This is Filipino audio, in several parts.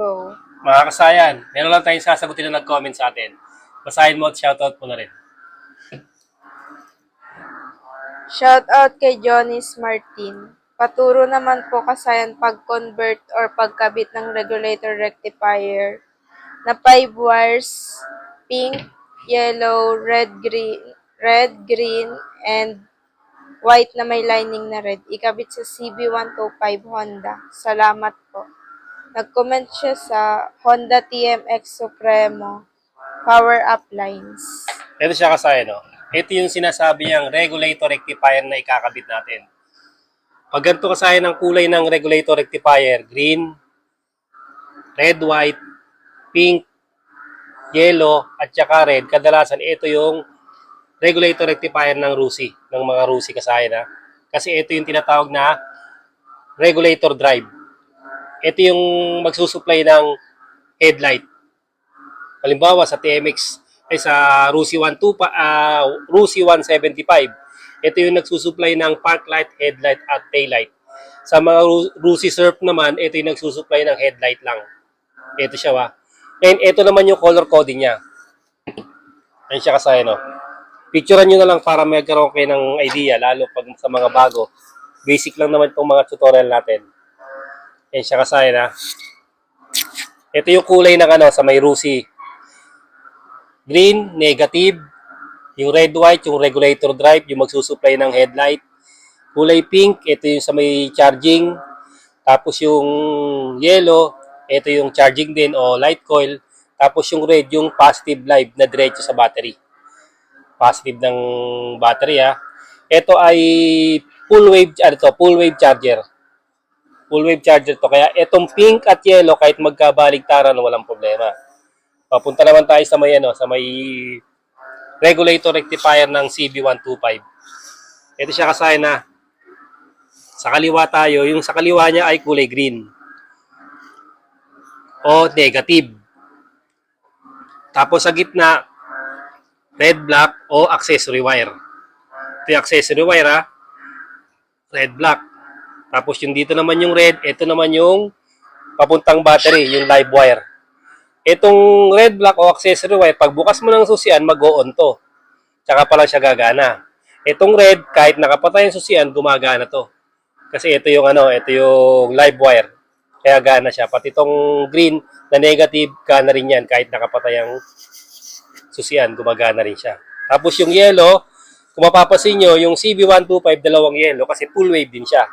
So, Mga kasayan, meron lang tayong sasagutin na nag-comment sa atin. Basahin mo at shoutout mo na rin. shout out kay Jonis Martin. Paturo naman po kasayan pag-convert or pagkabit ng regulator rectifier na 5 wires, pink, yellow, red, green, and white na may lining na red. Ikabit sa CB125 Honda. Salamat po. Nag-comment siya sa Honda TMX Supremo Power Up Lines. Ito siya kasayan, no? Ito yung sinasabi niyang regulator rectifier na ikakabit natin. Pag ganito kasayan ang kulay ng regulator rectifier, green, red, white, pink, yellow, at saka red, kadalasan ito yung regulator rectifier ng Rusi, ng mga Rusi kasayan, ha? Kasi ito yung tinatawag na regulator drive. Ito yung magsusupply ng headlight. Halimbawa sa TMX ay sa Rusi 175, ito yung nagsusupply ng park light, headlight at taillight. Sa mga Rusi Surf naman, ito yung nagsusupply ng headlight lang. Ito siya, wa. And ito naman yung color coding niya. Ayan siya kasaya, no? Picturean nyo na lang para magkaroon kayo ng idea, lalo pag sa mga bago. Basic lang naman itong mga tutorial natin. Ayan siya kasaya, na. Ito yung kulay ng sa may Rusi. Green, negative. Yung red, white, yung regulator drive, yung magsusupply ng headlight. Kulay pink, ito yung sa may charging. Tapos yung yellow, ito yung charging din o light coil. Tapos yung red, yung positive live na diretso sa battery. Positive ng battery, ha. Ito ay full wave charger. Full wave charger to. Kaya itong pink at yellow, kahit magkabaligtaran, walang problema. Papunta naman tayo sa may sa may regulator rectifier ng CB125. Ito siya kasaya na. Sa kaliwa tayo, yung sa kaliwa niya ay kulay green o negative. Tapos sa gitna, red, black o accessory wire. Ito yung accessory wire, ha. Red, black. Tapos yung dito naman yung red, ito naman yung papuntang battery, yung live wire. Itong red, black o accessory wire, pag bukas mo ng susian, mag-o-on to. Tsaka pa lang siya gagana. Itong red, kahit nakapatay yung susian, gumagana to. Kasi ito yung ito yung live wire. Kaya gana siya. Pati itong green na negative, gana rin yan. Kahit nakapatay ang susian, gumagana rin siya. Tapos yung yellow, kung mapapasin nyo, yung CB125, dalawang yellow kasi full wave din siya.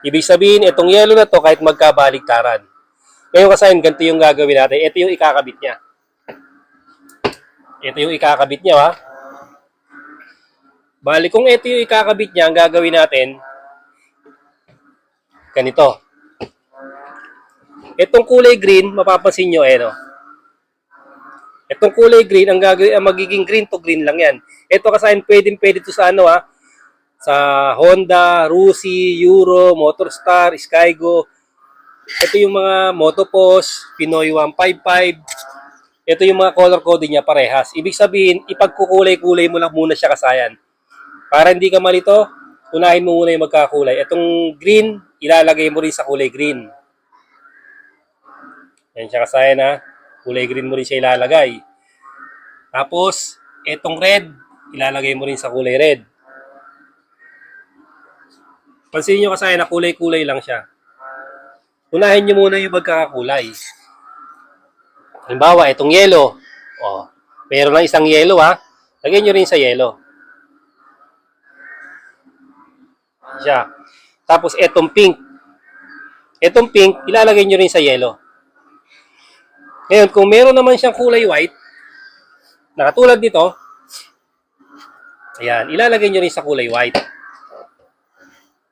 Ibig sabihin, itong yellow na to kahit magkabaligtaran. Ngayon kasi ganito yung gagawin natin. Ito yung ikakabit niya. Ito yung ikakabit niya, ha. Bali, kung ito yung ikakabit niya, ang gagawin natin, ganito. Itong kulay green, mapapansin nyo, no? Itong kulay green, ang magiging green to green lang yan. Ito kasi pwede to sa sa Honda, Rusi, Euro, Motorstar, Skygo. Ito yung mga Motopos, Pinoy 155. Ito yung mga color coding niya parehas. Ibig sabihin, ipagkukulay-kulay mo lang muna siya kasayan. Para hindi ka malito, unahin mo muna yung magkakulay. Itong green, ilalagay mo rin sa kulay green. Yan siya kasayan, ha. Kulay green mo rin siya ilalagay. Tapos, itong red, ilalagay mo rin sa kulay red. Pansin nyo kasayan na kulay-kulay lang siya. Unahin nyo muna yung magkakakulay. Halimbawa, itong yellow. Oh, meron lang isang yellow, ha. Lagyan nyo rin sa yellow. Siya. Tapos, itong pink. Itong pink, ilalagay nyo rin sa yellow. Ngayon, kung meron naman siyang kulay white, na katulad nito, ayan, ilalagay nyo rin sa kulay white.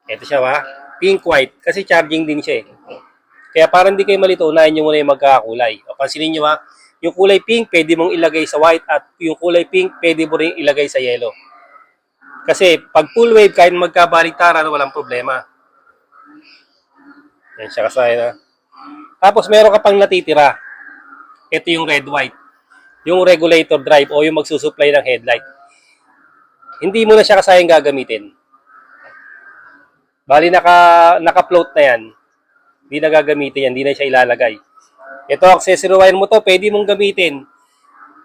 Ito siya, ha. Pink-white. Kasi charging din siya, eh. Kaya parang hindi kayo malito, unahin nyo muna yung magkakakulay. O, pansinin nyo, ha. Yung kulay pink, pwede mong ilagay sa white at yung kulay pink, pwede mo rin ilagay sa yellow. Kasi pag full wave, kahit magkabaligtaran, walang problema. Yan siya kasaya na. Tapos meron ka pang natitira. Ito yung red white. Yung regulator drive o yung magsusupply ng headlight. Hindi mo na siya kasayang gagamitin. Bali naka-float na yan. Hindi na gagamitin yan, hindi na siya ilalagay. Ito, accessory wire mo to, pwede mong gamitin.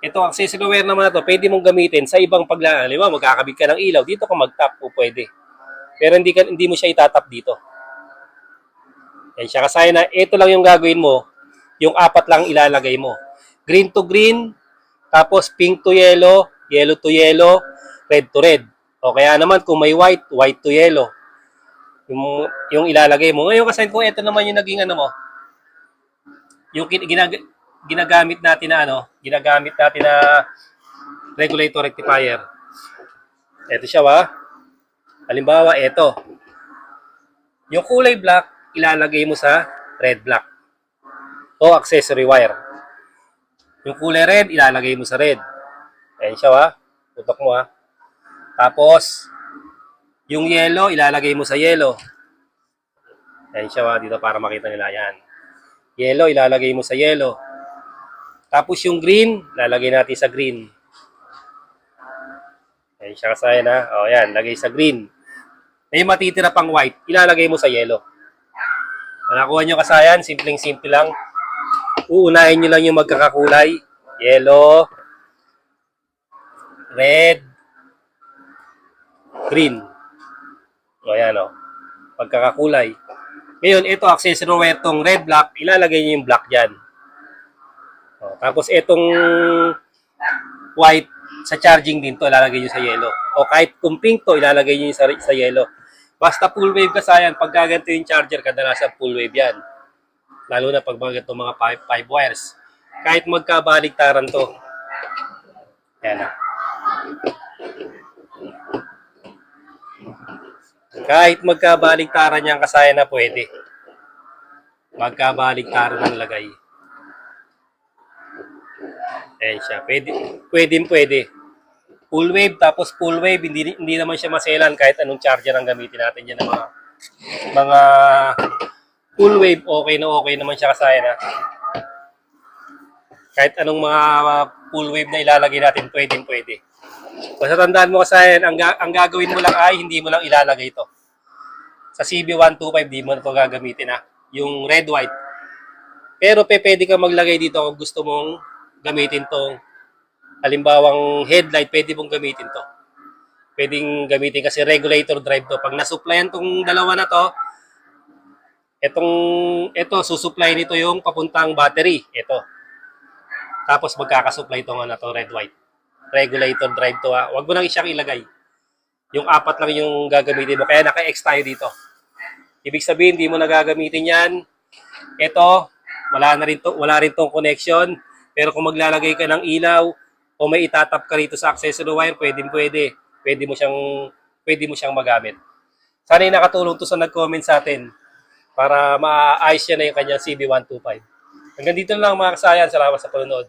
Ito, accessory wire naman na to, pwede mong gamitin sa ibang paglaan. Halimbawa, magkakabit ka ng ilaw, dito ka mag-tap po pwede. Pero hindi mo siya itatap dito. Yan siya. Kasi na, ito lang yung gagawin mo, yung apat lang ilalagay mo. Green to green, tapos pink to yellow, yellow to yellow, red to red. O kaya naman kung may white, white to yellow. Yung ilalagay mo. Ngayon kasi kung ito naman yung naging ano mo, yung ginagamit natin na regulator rectifier. Ito siya halimbawa ito. Yung kulay black, ilalagay mo sa red black. O accessory wire. Yung kulay red, ilalagay mo sa red. Ayan siya Tutok mo Tapos, yung yellow, ilalagay mo sa yellow. Ayan siya dito para makita nila. Yan. Yellow, ilalagay mo sa yellow. Tapos yung green, lalagay natin sa green. Ayan siya kasaya O yan, lagay sa green. May matitira pang white, ilalagay mo sa yellow. Nakuha nyo kasayan, simpleng-simple lang. Uunahin nyo lang yung magkakakulay. Yellow, red, green. O yan pagkakakulay. Ngayon, ito accessory wire tong red black, ilalagay niyo yung black dyan. Tapos itong white sa charging din to, ilalagay niyo sa yellow. O kahit kung pink to, ilalagay niyo sa yellow. Basta full wave kasayan, pag gaganto yung charger, kadalasan full wave yan. Lalo na pag mga ganito mga 5 wires. Kahit magkabaligtaran to. Yan Kahit magkabaligtaran yan kasaya na pwede. Magkabaligtaran ng lagay. Ayan siya. Pwede. Full wave, tapos full wave, hindi naman siya maselan kahit anong charger ang gamitin natin yan ng mga full wave, okay naman siya kasaya na. Kahit anong mga full wave na ilalagay natin, pwede. Basta tandaan mo kasaya, ang gagawin mo lang ay hindi mo lang ilalagay ito. Sa CB125, di mo na ito gagamitin yung red white. Pero pwede ka maglagay dito kung gusto mong gamitin tong halimbawang headlight, pwede mong gamitin to. Pwedeng gamitin kasi regulator drive to. Pag nasupplyan tong dalawa na to, ito susupply nito yung papuntang battery. Ito. Tapos magkakasupply to red white. Regulator drive to Huwag mo nang siyang ilagay. Yung apat lang yung gagamitin mo. Kaya naka-X tayo dito. Ibig sabihin, hindi mo na gagamitin yan. Ito, wala rin tong connection. Pero kung maglalagay ka ng ilaw o may itatap ka rito sa accessory wire, pwede. Pwede mo siyang magamit. Sana yung nakatulong to sa nag-comment sa atin para maayos niya na yung kanyang CB125. Hanggang dito lang mga kasayan. Salamat sa panonood.